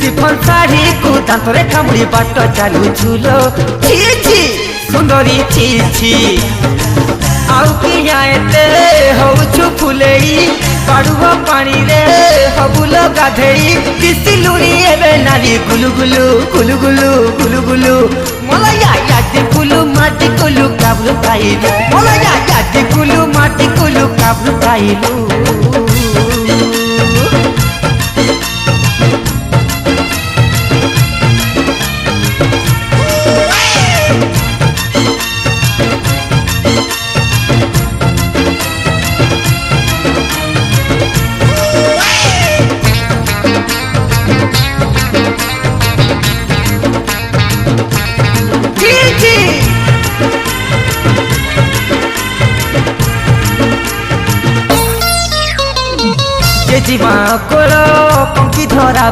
chiffon sari को दांतरे कामुड़ी बाट चालू झूलो छी छी सुंदरी छी छी आउ किया एते होउछु फुलेई पाड़ुआ पानी रे हबुल गाधेई दिसिलुनी एबे नारी गुलु गुलु गुलु गुलु गुलु गुलु मलया यादी गुलु माटी गुलु काबलु काइलु मलया यादी गुलु माटी गुलु काबलु काइलु जीवा कोलो पंखी धरा